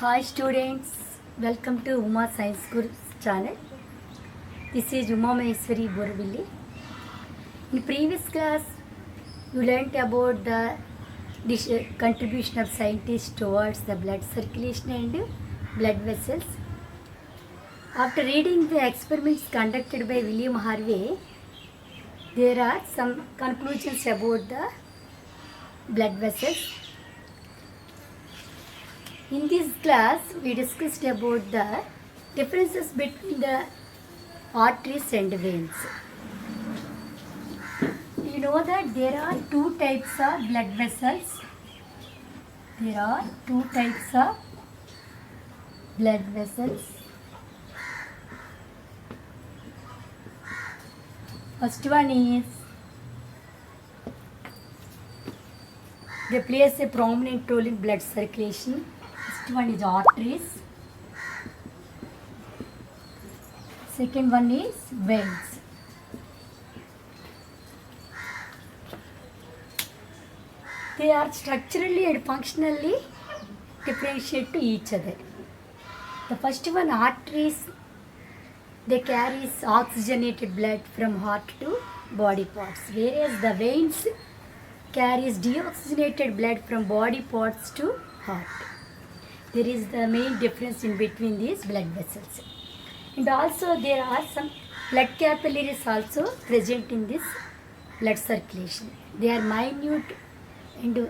Hi students, welcome to Uma Science Guru channel. This is Uma Maheshwari Boravilli. In previous class, you learnt about the contribution of scientists towards the blood circulation and blood vessels. After reading the experiments conducted by William Harvey, there are some conclusions about the blood vessels. In this class, we discussed about the differences between the arteries and veins. You know that there are two types of blood vessels. There are two types of blood vessels. First one is, they plays a prominent role in blood circulation. First one is arteries. Second one is veins. They are structurally and functionally differentiate to each other. The first one, arteries, they carry oxygenated blood from heart to body parts, whereas the veins carries deoxygenated blood from body parts to heart. There is the main difference in between these blood vessels. And also there are some blood capillaries also present in this blood circulation. They are minute and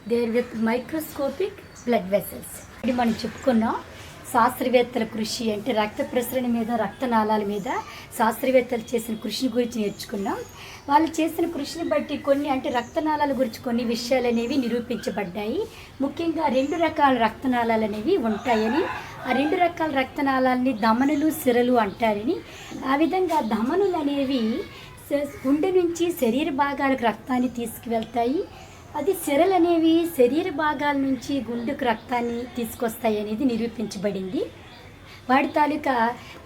they are with microscopic blood vessels. ఇది మనం చెప్పుకున్నాం శాస్త్రవేత్తల కృషి అంటే రక్త ప్రసరణ మీద రక్తనాళాల మీద శాస్త్రవేత్తలు చేసిన కృషిని గురించి నేర్చుకున్నాం. వాళ్ళు చేసిన కృషిని బట్టి కొన్ని అంటే రక్తనాళాల గురించి కొన్ని విషయాలు అనేవి నిరూపించబడ్డాయి. ముఖ్యంగా రెండు రకాల రక్తనాళాలు అనేవి ఉంటాయని, ఆ రెండు రకాల రక్తనాళాలని ధమనులు సిరలు అంటారని, ఆ విధంగా ధమనులు అనేవి గుండె నుంచి శరీర భాగాలకు రక్తాన్ని తీసుకువెళ్తాయి, అది సిరలు అనేవి శరీర భాగాల నుంచి గుండెకు రక్తాన్ని తీసుకొస్తాయి అనేది నిరూపించబడింది. వాటి తాలూకా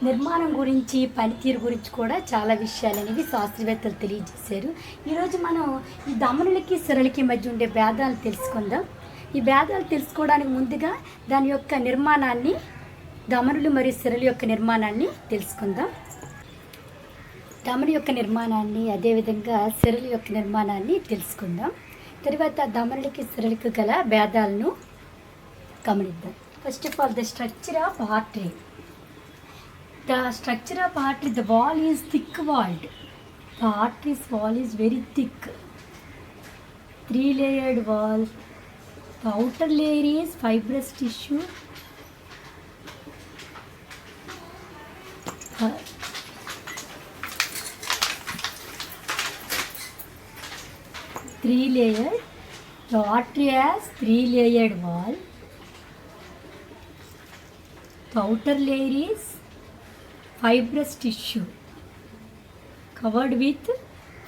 నిర్మాణం గురించి పనితీరు గురించి కూడా చాలా విషయాలు అనేవి శాస్త్రవేత్తలు తెలియజేశారు. ఈరోజు మనం ఈ ధమనులకి సిరలకి మధ్య ఉండే భేదాలు తెలుసుకుందాం. ఈ భేదాలు తెలుసుకోవడానికి ముందుగా దాని యొక్క నిర్మాణాన్ని, ధమనులు మరియు సిరల యొక్క నిర్మాణాన్ని తెలుసుకుందాం. ధమని యొక్క నిర్మాణాన్ని అదేవిధంగా సిరల యొక్క నిర్మాణాన్ని తెలుసుకుందాం. తర్వాత ధమనులకి సిరలకు గల భేదాలను గమనిద్దాం. First of all, the structure of artery. The structure of artery, the wall is thick walled. The artery's wall is very thick. 3-layered wall. The outer layer is fibrous tissue. Three-layered. The artery has 3-layered wall. The outer layer is fibrous tissue, covered with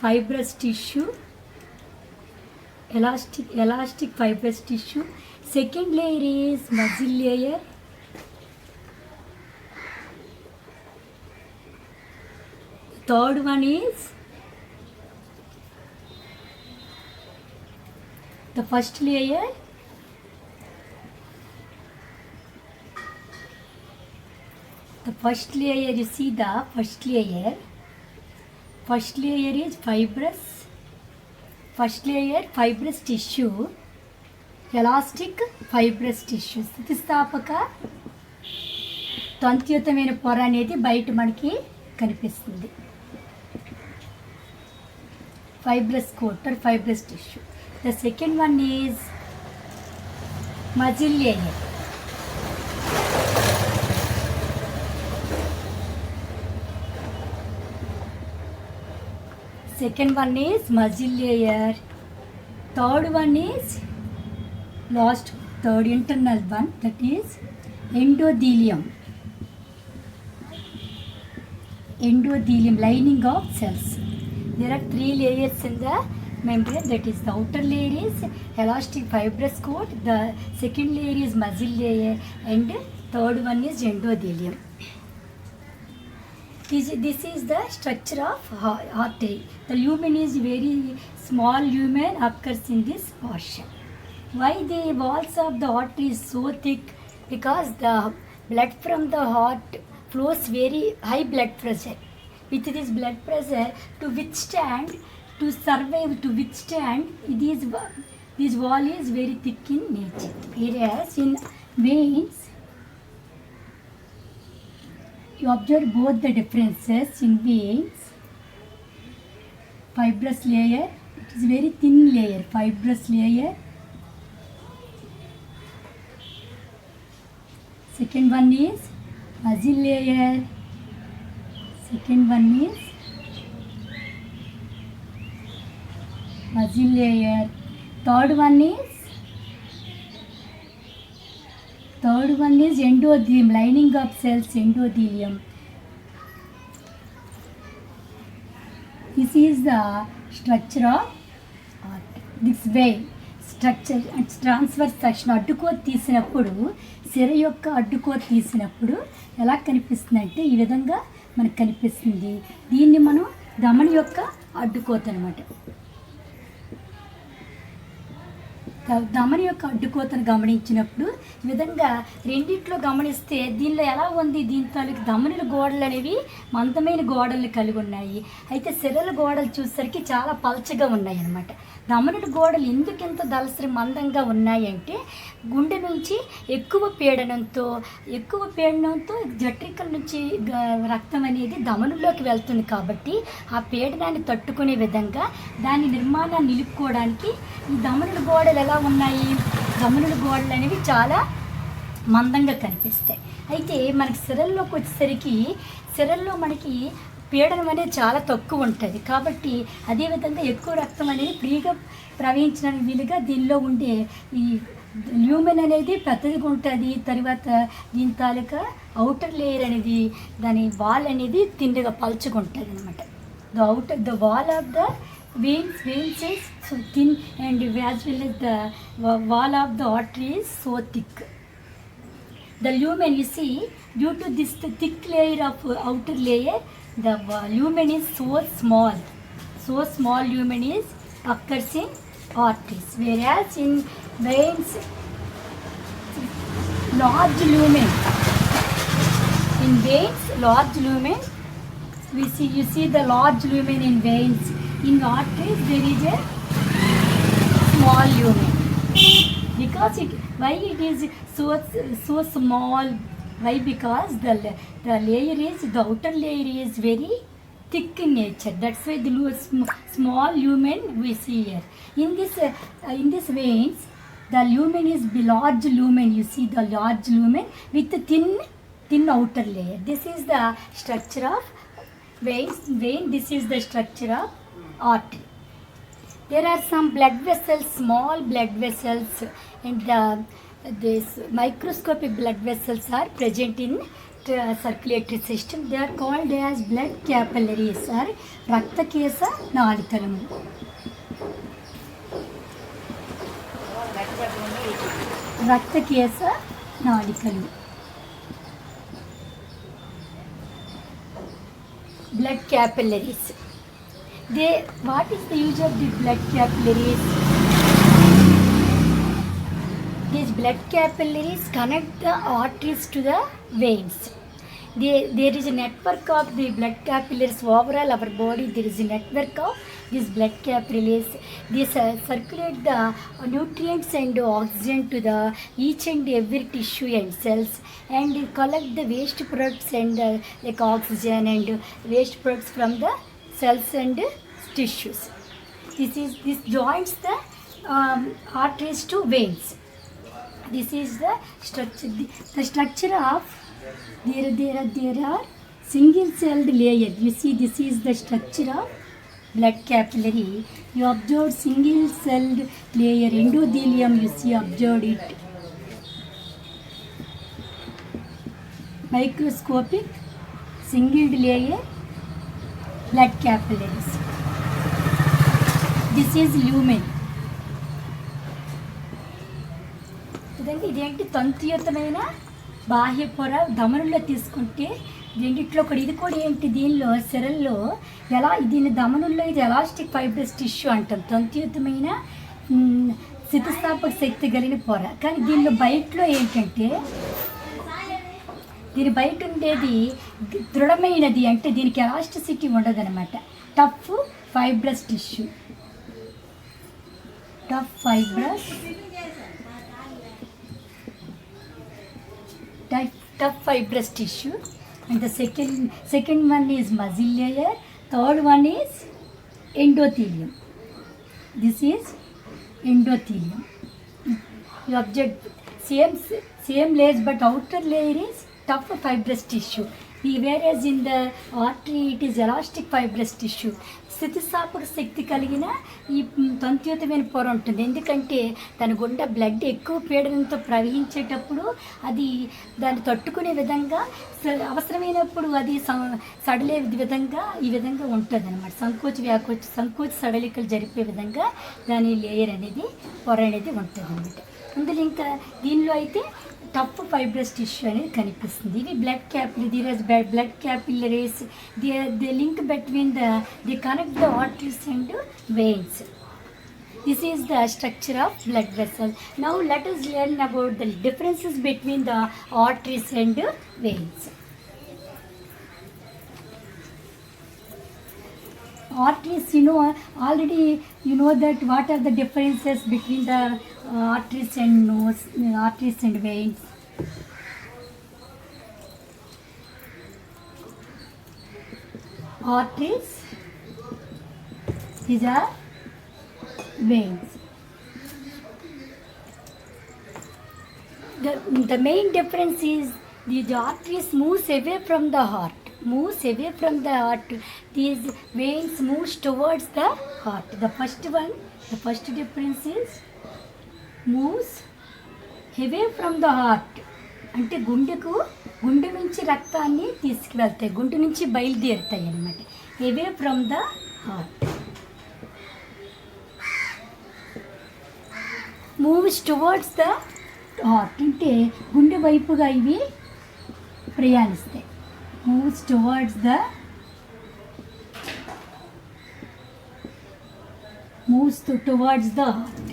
fibrous tissue, elastic fibrous tissue. Second layer is muscle layer. Third one is the first layer. The first layer, you see the first layer. First layer is fibrous. First layer fibrous tissue, elastic fibrous tissue. స్థితిస్థాపక తంతుయుతమైన పొర అనేది బయట మనకి కనిపిస్తుంది. Fibrous coat or fibrous tissue. The second one is muscle layer. Second one is muscle layer. Third one is third internal one, that is endothelium. Endothelium, lining of cells. There are 3 layers in the membrane. That is, the outer layer is elastic fibrous coat, the second layer is muscle layer, and third one is endothelium. This is the structure of artery. The lumen is very small lumen occurs in this portion. Why the walls of the artery is so thick? because the blood from the heart flows very high blood pressure. With this blood pressure, to withstand, to survive, to withstand, this wall is very thick in nature. Whereas in veins, you observe both the differences. In veins, fibrous layer, it is very thin layer, fibrous layer. Second one is muscle layer. Second one is muscle layer. Third one is endothelium, lining of cells, endothelium. This is the structure of heart. This way structure transverse section అడ్డుకోత తీసినప్పుడు సిర యొక్క అడ్డుకోత తీసినప్పుడు ఎలా కనిపిస్తుంది అంటే ఈ విధంగా మనకు కనిపిస్తుంది. దీన్ని మనం ధమని యొక్క అడ్డుకోత అనమాట. ధమని యొక్క అడ్డుకోతను గమనించినప్పుడు ఈ విధంగా రెండిట్లో గమనిస్తే దీనిలో ఎలా ఉంది, దీని తాలూకు ధమనుల గోడలు అనేవి మందమైన గోడల్ని కలిగి ఉన్నాయి. అయితే సిరల గోడలు చూసేసరికి చాలా పల్చగా ఉన్నాయి అన్నమాట. ధమనుల గోడలు ఎందుకు ఇంత దళసరి మందంగా ఉన్నాయంటే గుండె నుంచి ఎక్కువ పీడనంతో జఠరికల నుంచి రక్తం అనేది ధమనుల్లోకి వెళ్తుంది కాబట్టి ఆ పీడనాన్ని తట్టుకునే విధంగా దాని నిర్మాణాన్ని నిలుపుకోవడానికి ఈ ధమనుల గోడలు ఎలా ఉన్నాయి, ధమనుల గోడలు అనేవి చాలా మందంగా కనిపిస్తాయి. అయితే మనకి సిరల్లోకి వచ్చేసరికి సిరల్లో మనకి పీడనం అనేది చాలా తక్కువ ఉంటుంది కాబట్టి అదేవిధంగా ఎక్కువ రక్తం అనేది ఫ్రీగా ప్రవహించడానికి వీలుగా దీనిలో ఉండే ఈ ల్యూమెన్ అనేది పెద్దదిగా ఉంటుంది. తర్వాత దీని తాలూకా అవుటర్ లేయర్ అనేది దాని వాల్ అనేది తిండిగా పలుచుకుంటుంది అనమాట. The wall of the veins is so thin and as well as the wall of the artery is so thick. The lumen, you see, due to this thick layer of outer layer, the lumen is so small lumen is occurs in arteries, whereas in veins large lumen. In veins large lumen, you see the large lumen in veins. In arteries there is a small lumen. Because why it is so small? Why? Because the outer layer is very thick in nature. That's why the small lumen we see here. In this veins, the lumen is large lumen. You see the large lumen with thin outer layer. This is the structure of vein. This is the structure of artery. There are some blood vessels, small blood vessels, and these microscopic blood vessels are present in circulatory system. They are called as blood capillaries or రక్తకేశ నాళికలు. రక్తకేశ నాళికలు. Blood capillaries. What is the use of the blood capillaries? These blood capillaries connect the arteries to the veins. There is a network of the blood capillaries overall our body. There is a network of these blood capillaries. They circulate the nutrients and oxygen to the each and every tissue and cells, and collect the waste products and like oxygen and waste products from the cells and tissues. This joins the arteries to veins. This is the structure. The structure of there are single celled layer. You see, this is the structure of blood capillary. You observe single celled layer, endothelium. You see, observed it. Microscopic single layer blood capillaries. This is lumen. ఇదేంటి తంతుయుతమైన బాహ్య పొర. ధమనుల్లో తీసుకుంటే రెండిట్లో కూడా ఇది కూడా ఏంటి, దీనిలో సిరల్లో ఎలా దీని ధమనుల్లో ఇది ఎలాస్టిక్ ఫైబ్రస్ టిష్యూ అంటాం. తంతుయుతమైన స్థితిస్థాపక శక్తి కలిగిన పొర. కానీ దీనిలో బయటలో ఏంటంటే దీని బయట ఉండేది దృఢమైనది, అంటే దీనికి ఎలాస్టిసిటీ ఉండదన్నమాట. Tough fibrous tissue, tough fibrous tissue. And the second one is muscle layer, third one is endothelium. This is endothelium. You observe same layers, but outer layer is tough fibrous tissue, whereas in the artery it is elastic fibrous tissue. స్థితిస్థాపక శక్తి కలిగిన ఈ తంతుయుతమైన పొర ఉంటుంది, ఎందుకంటే దాని గుండా blood ఎక్కువ పీడనంతో ప్రవహించేటప్పుడు అది దాన్ని తట్టుకునే విధంగా, అవసరమైనప్పుడు అది సడలే విధంగా ఈ విధంగా ఉంటుంది అన్నమాట. సంకోచ సడలికలు జరిపే విధంగా దాని లేయర్ అనేది, పొర అనేది ఉంటుంది అన్నమాట. అందులో ఇంకా దీనిలో అయితే టఫ్ ఫైబ్రస్ టిష్యూ అనేది కనిపిస్తుంది. ఇవి blood capillaries, the link between the connect the arteries and veins. This is the structure of blood vessels. Now let us learn about the differences between the arteries and veins. Arteries, already you know that what are the differences between the arteries and veins. Arteries, these are veins. The main difference is the arteries moves away from the heart. These veins moves towards the heart. The first difference is moves away from the heart. అంటే గుండె నుంచి రక్తాన్ని తీసుకువెళ్తాయి, గుండె నుంచి బయలుదేరుతాయి అన్నమాట. Away from the heart. Moves towards the heart అంటే గుండె వైపుగా ఇవి ప్రయాణిస్తాయి. moves towards the heart.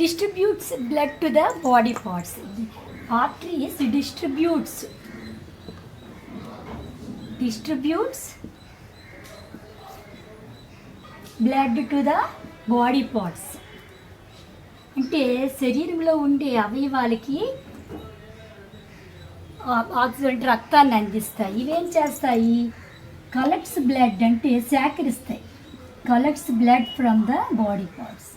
Distributes blood to the body parts. Arteries distributes blood to the body parts. అంటే శరీరంలో ఉండే అవయవాలకి ఆక్సిజన్ రక్తాన్ని అందిస్తాయి. ఇవేం చేస్తాయి? కలెక్ట్స్ బ్లడ్, అంటే సేకరిస్తాయి. Collects blood from the body parts.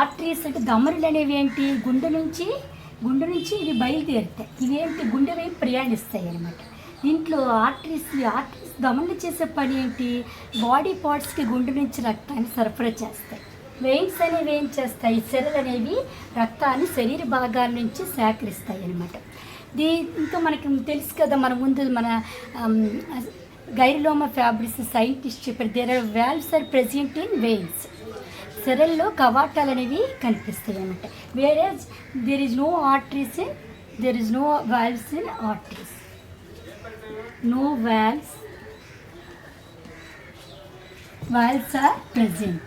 Arteries అంటే దమరులు అనేవి ఏంటి? గుండె నుంచి ఇవి బయలుదేరుతాయి. ఇవేంటి? గుండె వైపు ప్రయాణిస్తాయి అన్నమాట. దీంట్లో ఆర్టరీస్ దమనలు చేసే పని ఏంటి? బాడీ పార్ట్స్కి గుండె నుంచి రక్తాన్ని సరఫరా చేస్తాయి. వెయిన్స్ అనేవి ఏం చేస్తాయి? సెరలు అనేవి రక్తాన్ని శరీర భాగాల నుంచి సేకరిస్తాయి అన్నమాట. ఇంకా మనకి తెలుసు కదా, మన గైరిలోమా ఫ్యాబ్రిస్ సైంటిస్ట్ చెప్పారు, there are valves are present in veins. సెరల్లో కవాటాలు అనేవి కనిపిస్తాయి అన్నమాట. Whereas there is no valves in arteries. No valves are present.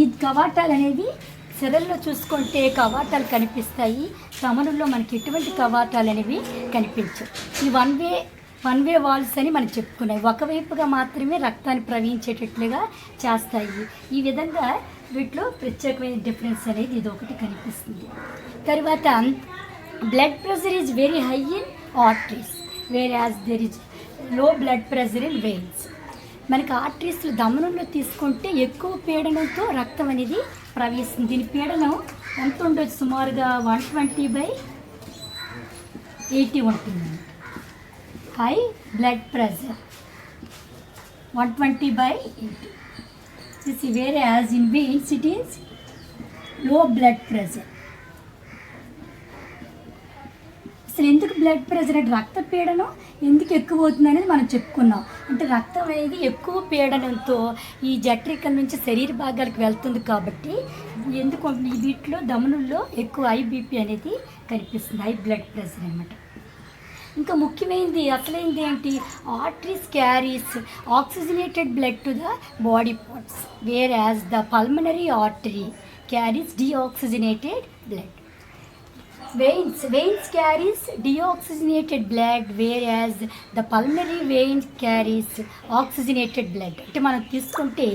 ఈ కవాటాలు అనేవి సెరల్లో చూసుకుంటే కవాటాలు కనిపిస్తాయి. తమనుల్లో మనకి ఎటువంటి కవాటాలు అనేవి కనిపించవు. ఈ వన్ వే వాల్వ్స్ అని మనం చెప్పుకున్నాయి. ఒకవైపుగా మాత్రమే రక్తాన్ని ప్రవహించేటట్లుగా చేస్తాయి. ఈ విధంగా వీటిలో ప్రత్యేకమైన డిఫరెన్స్ అనేది ఇది ఒకటి కనిపిస్తుంది. తర్వాత blood pressure is very high in arteries, where as there is low blood pressure in veins. మనకి ఆర్టరీస్లో దమనంలో తీసుకుంటే ఎక్కువ పీడనంతో రక్తం అనేది ప్రవహిస్తుంది. దీని పీడనం ఎంత ఉండొచ్చు? సుమారుగా 120/80 ఉంటుంది. High blood pressure 120/80. Whereas in veins it is low blood pressure. అసలు ఎందుకు బ్లడ్ ప్రెషర్ అంటే రక్త పీడనం ఎందుకు ఎక్కువ అవుతుంది అనేది మనం చెప్పుకున్నాం. అంటే రక్తం అనేది ఎక్కువ పీడనంతో ఈ జఠరికల నుంచి శరీర భాగాలకు వెళ్తుంది కాబట్టి ఎందుకు వీటిలో ధమనుల్లో ఎక్కువ హై బీపీ అనేది కనిపిస్తుంది, హై బ్లడ్ ప్రెషర్ అనమాట. ఇంకా ముఖ్యమైనది అసలైనది ఏంటి, arteries carries oxygenated blood to the body parts, where as the pulmonary artery carries deoxygenated blood. Veins carries deoxygenated blood, whereas the pulmonary vein carries oxygenated blood. అంటే మనం తీసుకుంటే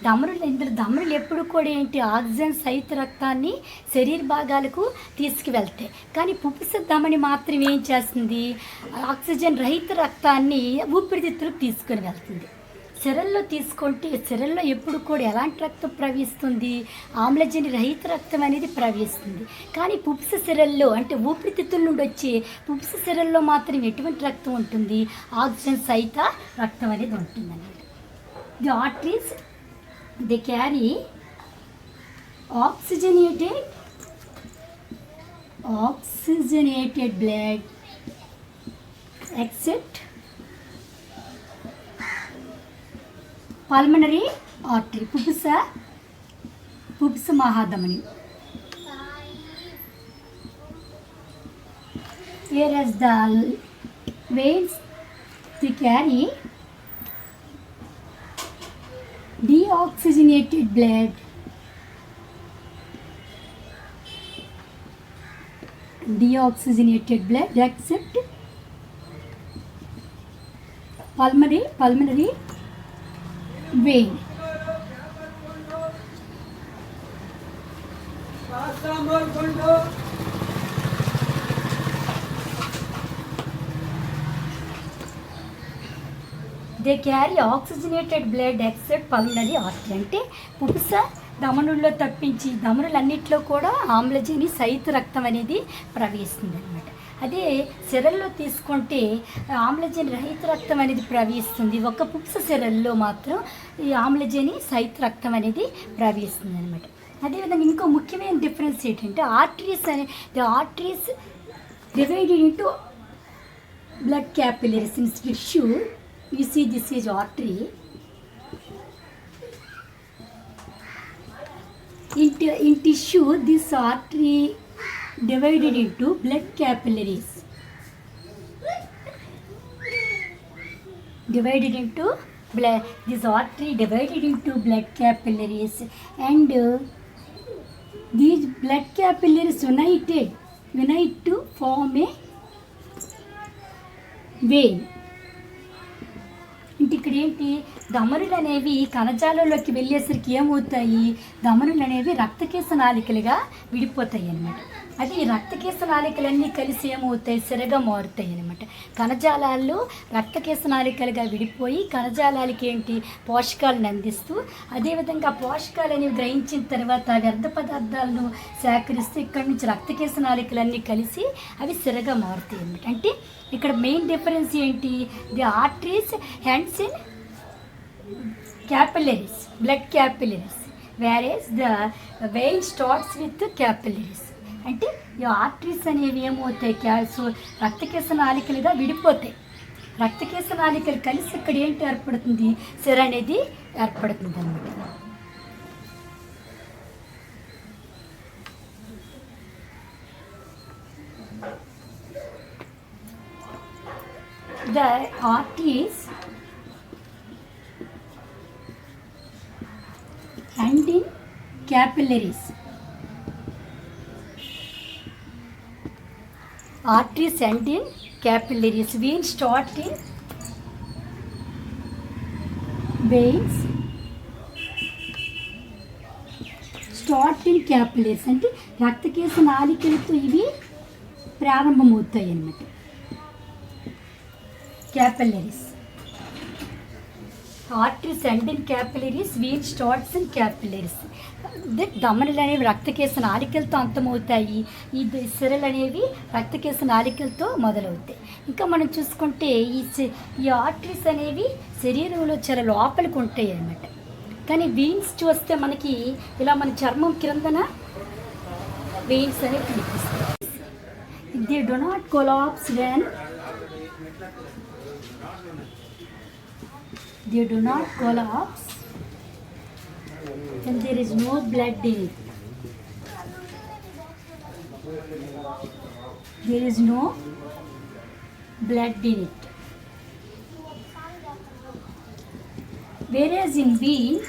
ధమనులు ఎప్పుడు కూడా ఏంటి, ఆక్సిజన్ సహిత రక్తాన్ని శరీర భాగాలకు తీసుకువెళ్తాయి. కానీ పుప్పిస ధమని మాత్రం ఏం చేస్తుంది, ఆక్సిజన్ రహిత రక్తాన్ని ఊపిరితిత్తులకు తీసుకొని వెళ్తుంది. సిరల్లో తీసుకుంటే సిరల్లో ఎప్పుడు కూడా ఎలాంటి రక్తం ప్రవహిస్తుంది, ఆమ్లజని రహిత రక్తం అనేది ప్రవహిస్తుంది. కానీ పుప్స సిరల్లో అంటే ఊపిరితిత్తుల నుండి వచ్చే పుప్స సిరల్లో మాత్రం ఎటువంటి రక్తం ఉంటుంది, ఆక్సిజన్ సహిత రక్తం అనేది ఉంటుంది అన్నమాట. The arteries they carry oxygenated blood except pulmonary artery, పుప్స మహాధమని. whereas the veins they carry deoxygenated blood except pulmonary vein. They carry oxygenated blood except pulmonary artery. అంటే పుప్స ధమనుల్లో తప్పించి ధమనులన్నింటిలో కూడా ఆమ్లజని సహిత రక్తం అనేది ప్రవహిస్తుంది అన్నమాట. అదే సిరల్లో తీసుకుంటే ఆమ్లజని రహిత రక్తం అనేది ప్రవహిస్తుంది. ఒక పుప్స సిరల్లో మాత్రం ఈ ఆమ్లజని సహిత రక్తం అనేది ప్రవహిస్తుంది అనమాట. అదేవిధంగా ఇంకో ముఖ్యమైన డిఫరెన్స్ ఏంటంటే arteries divided into blood capillaries in tissue. You see this is artery. In tissue, this artery divided into blood capillaries. This artery divided into blood capillaries, and these blood capillaries unite to form a vein. ఇంటి ఇక్కడ ఏంటి, ధమనులు అనేవి కణజాలంలోకి వెళ్ళేసరికి ఏమవుతాయి, ధమనులు అనేవి రక్తకేశ నాళికలుగా విడిపోతాయి అన్నమాట. అది ఈ రక్తకేశ నాళికలన్నీ కలిసి ఏమవుతాయి, సిరగా మారుతాయి అన్నమాట. కణజాలాల్లో రక్తకేశ నాళికలుగా విడిపోయి కణజాలాలకి ఏంటి పోషకాలను అందిస్తూ, అదేవిధంగా పోషకాలు అనేవి గ్రహించిన తర్వాత వ్యర్థ పదార్థాలను సేకరిస్తూ ఇక్కడి నుంచి రక్తకేశ నాళికలన్నీ కలిసి అవి సిరగా మారుతాయి అన్నమాట. అంటే ఇక్కడ మెయిన్ డిఫరెన్స్ ఏంటి, the arteries hunts in capillaries, blood capillaries, whereas the vein starts with the capillaries. అంటే ఈ ఆర్టరీస్ అనేవి ఏమవుతాయి, రక్తకేశ నాళికలుగా విడిపోతాయి. రక్తకేశ నాళికలు కలిసి ఇక్కడ ఏంటి ఏర్పడుతుంది, సిర అనేది ఏర్పడుతుంది అన్నమాట. The arteries and in capillaries. Arteries end in capillaries. Veins start in capillaries. అంటే రక్తకేశ నాళికలతో ఇవి ప్రారంభమవుతాయి అన్నమాట. capillaries. Arteries end in capillaries, vein starts in capillaries. ధమనులు అనేవి రక్తకేశ నాళికలతో అంతమవుతాయి, ఈ సిరలు అనేవి రక్తకేశ నాళికలతో మొదలవుతాయి. ఇంకా మనం చూసుకుంటే ఈ ఆర్టరీస్ అనేవి శరీరంలో చాలా లోపలికి ఉంటాయి అన్నమాట. కానీ వెయిన్స్ చూస్తే మనకి ఇలా మన చర్మం క్రిందన వెయిన్స్ అనేవి కనిపిస్తాయి. They do not collapse when there is no blood in it. there is no blood in it. Whereas in veins,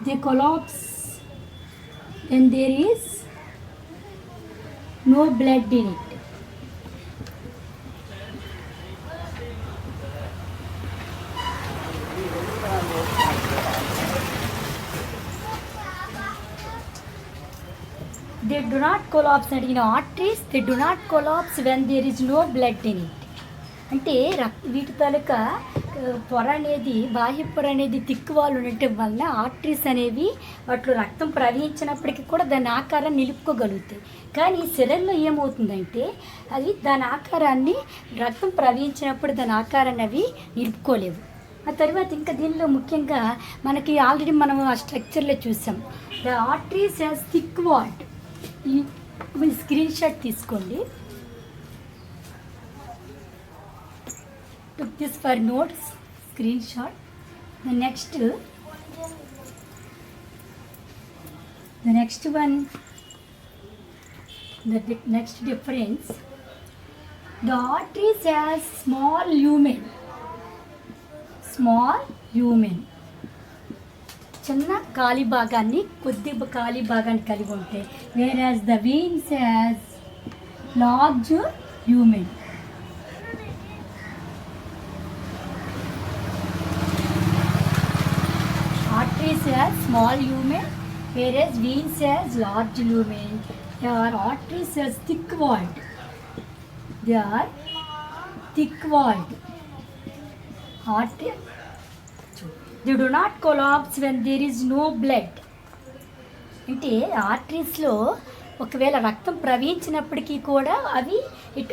they collapse when there is no blood in it. They do not collapse, and in arteries they do not collapse when there is no blood in it. అంటే వీటి తాలూకా పొర అనేది, బాహ్య పొర అనేది తిక్కువాళ్ళు ఉండటం వలన arteries అనేవి వాటిలో రక్తం ప్రవహించినప్పటికీ కూడా దాని ఆకారాన్ని నిలుపుకోగలుగుతాయి. కానీ సిరల్లో ఏమవుతుందంటే అది దాని ఆకారాన్ని, రక్తం ప్రవహించినప్పుడు దాని ఆకారాన్ని అవి నిలుపుకోలేవు. ఆ తర్వాత ఇంకా దీనిలో ముఖ్యంగా మనకి ఆల్రెడీ మనం ఆ స్ట్రక్చర్లో చూసాం. The arteries has thick walled. ఈ స్క్రీన్ షాట్ తీసుకోండి. Took this for notes, screenshot. The next one, the next difference, the arteries has small lumen, చిన్న ఖాళీ భాగాన్ని, కొద్ది ఖాళీ భాగాన్ని కలిగి ఉంటాయి. whereas the veins has large lumen. Arteries has small lumen, whereas veins has large lumen. Their arteries has thick walled. They are thick walled. They do not collapse when there is no blood. అంటే ఆర్టరీస్లో ఒకవేళ రక్తం ప్రవహించినప్పటికీ కూడా అవి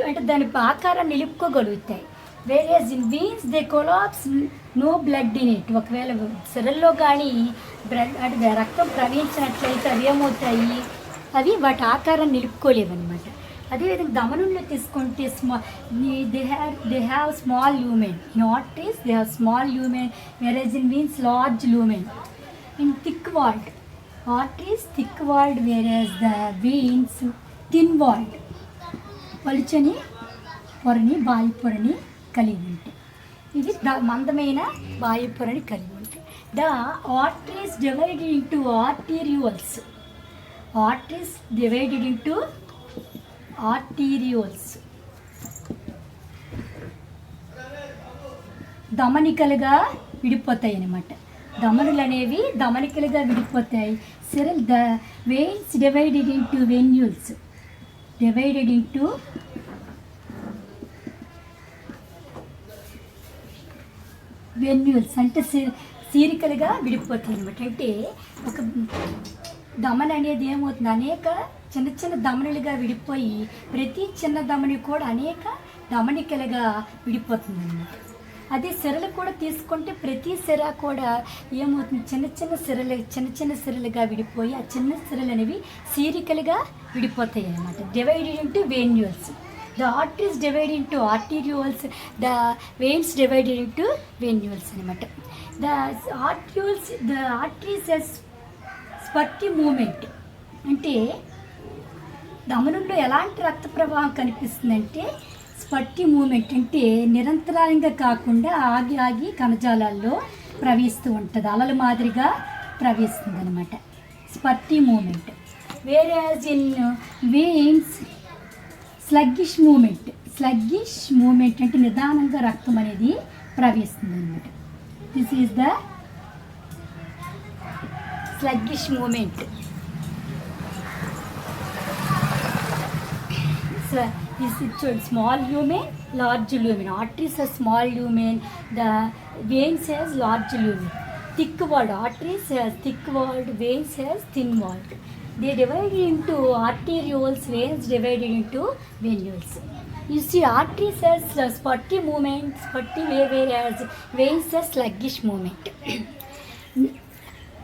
అంటే దాని ఆకారాన్ని నిలుపుకోగలుగుతాయి. Whereas in veins they collapse, no blood in it. ఒకవేళ సిరల్లో కానీ బ్లడ్ అంటే రక్తం ప్రవహించినట్లయితే అవి ఏమవుతాయి, అవి వాటి ఆకారాన్ని నిలుపుకోలేవు అనమాట. అదేవిధంగా ధమనుల్లో తీసుకుంటే they have small lumen. In arteries they have small lumen, whereas in veins large lumen. In thick walled arteries thick walled, whereas the veins thin walled, పలుచని పొరని, బాయి పొరని కలిగి ఉంటాయి. ఇది మందమైన బాయి పొరని కలిగి ఉంటాయి. The arteries divided into arterioles. Arteries divided into arterioles, ధమనికలుగా విడిపోతాయి అన్నమాట. ధమనులు అనేవి ధమనికలుగా విడిపోతాయి. సిరల్ the veins divided into venules, divided into venules అంటే సీరికలుగా విడిపోతాయి అనమాట. అంటే ఒక ధమని అనేది ఏమవుతుంది, అనేక చిన్న చిన్న ధమనులుగా విడిపోయి ప్రతి చిన్న ధమని కూడా అనేక ధమనికలుగా విడిపోతుంది అన్నమాట. అదే సిరలు కూడా తీసుకుంటే ప్రతి సిర కూడా ఏమవుతుంది, చిన్న చిన్న సిరలుగా విడిపోయి ఆ చిన్న సిరలు అనేవి సీరికలుగా విడిపోతాయి అన్నమాట. Divided into venules. The arteries divided into arterioles, the veins divided into venules అనమాట. The arteries has spurty movement. అంటే ధమనుల్లో ఎలాంటి రక్త ప్రవాహం కనిపిస్తుందంటే స్పర్టీ మూమెంట్, అంటే నిరంతరాయంగా కాకుండా ఆగి ఆగి కణజాలాల్లో ప్రవహిస్తూ ఉంటుంది, అలల మాదిరిగా ప్రవహిస్తుంది అనమాట, spurty moment. Whereas in veins sluggish moment అంటే నిదానంగా రక్తం అనేది ప్రవహిస్తుంది అనమాట. This is the sluggish moment. This is small lumen, large lumen. Arteries has small lumen, the veins has large lumen. Thick walled arteries has thick walled, veins has thin walled. They divide into arterioles, veins divided into venules. You see, arteries has spotty movement, spotty whereas veins has sluggish movement.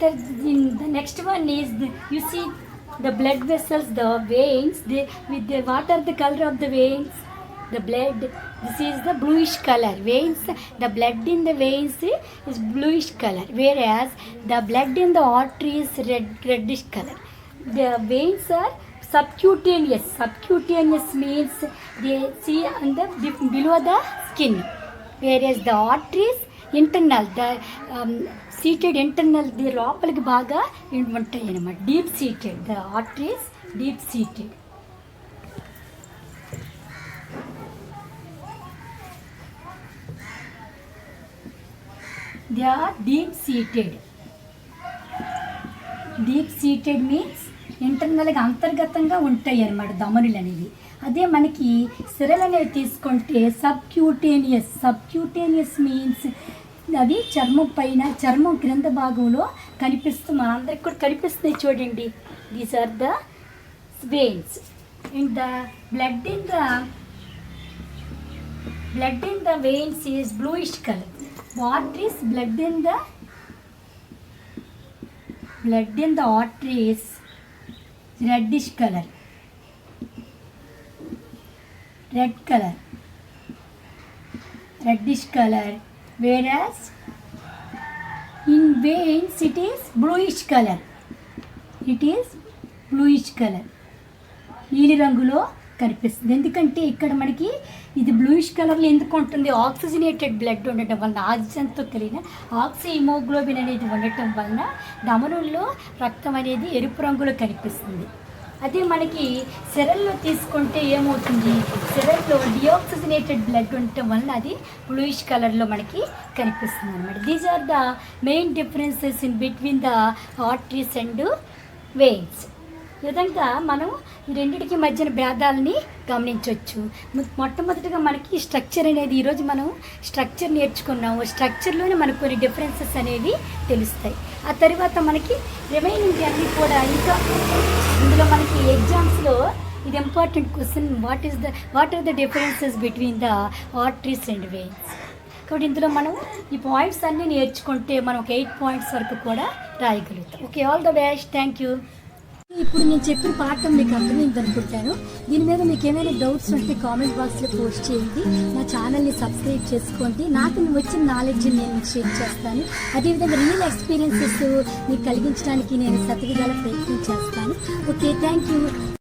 The next one is you see the blood vessels, the veins. What are the color of the veins? The blood. This is the bluish color. Veins, the blood in the veins is bluish color, whereas the blood in the artery is reddish color. The veins are subcutaneous. Subcutaneous means they see on the below the skin, whereas the arteries internal, the seated internal, the లోపలికి బాగా ఉంటాయి అన్నమాట. Deep seated, the arteries deep seated. They are deep seated. Deep seated means ఇంటర్నల్గా అంతర్గతంగా ఉంటాయి అన్నమాట ధమనులు అనేవి. అదే మనకి సిరలు అనేవి తీసుకుంటే సబ్క్యూటేనియస్. సబ్క్యూటేనియస్ మీన్స్ అవి చర్మం పైన, చర్మం క్రింద భాగంలో కనిపిస్తూ మనందరికి కూడా కనిపిస్తున్నాయి చూడండి. These are the veins. And the blood in the veins is bluish colour. What is blood in the arteries reddish color, reddish color, whereas in veins it is bluish color. నీలి రంగులో కనిపిస్తుంది. ఎందుకంటే ఇక్కడ మనకి ఇది బ్లూయిష్ కలర్లో ఎందుకు ఉంటుంది? ఆక్సిజనేటెడ్ బ్లడ్ ఉండటం వలన, ఆక్సిజన్తో కలిగిన ఆక్సిహిమోగ్లోబిన్ అనేది ఉండటం వలన ధమనుల్లో రక్తం అనేది ఎరుపు రంగులో కనిపిస్తుంది. అదే మనకి సిరల్లో తీసుకుంటే ఏమవుతుంది? సిరల్లో డిఆక్సిజనేటెడ్ బ్లడ్ ఉండటం వలన అది బ్లూయిష్ కలర్లో మనకి కనిపిస్తుంది అనమాట. These are the main differences in between the arteries and veins. ఈ విధంగా మనం ఈ రెండింటికి మధ్యన భేదాలని గమనించవచ్చు. మొట్టమొదటిగా మనకి స్ట్రక్చర్ అనేది, ఈరోజు మనం స్ట్రక్చర్ నేర్చుకున్నాము. స్ట్రక్చర్లోనే మనకు కొన్ని డిఫరెన్సెస్ అనేవి తెలుస్తాయి. ఆ తర్వాత మనకి రిమైనింగ్ అన్నీ కూడా ఇంకా ఇందులో మనకి ఎగ్జామ్స్లో ఇది important question, what are the differences between the arteries and veins. కాబట్టి ఇందులో మనం ఈ పాయింట్స్ అన్నీ నేర్చుకుంటే మనం ఒక 8 పాయింట్స్ వరకు కూడా రాయగలుగుతాం. Okay, all the best, thank you. ఇప్పుడు నేను చెప్పిన పాఠం మీకు అర్థమైంది అనుకుంటాను. దీని మీద మీకు ఏమైనా డౌట్స్ ఉంటే కామెంట్ బాక్స్లో పోస్ట్ చేయండి. నా ఛానల్ని సబ్స్క్రైబ్ చేసుకోండి. నాకు వచ్చిన నాలెడ్జ్ నేను షేర్ చేస్తాను. అదేవిధంగా రియల్ ఎక్స్పీరియన్సెస్ మీకు కలిగించడానికి నేను శతవిధాల ప్రయత్నం చేస్తాను. Okay, thank you.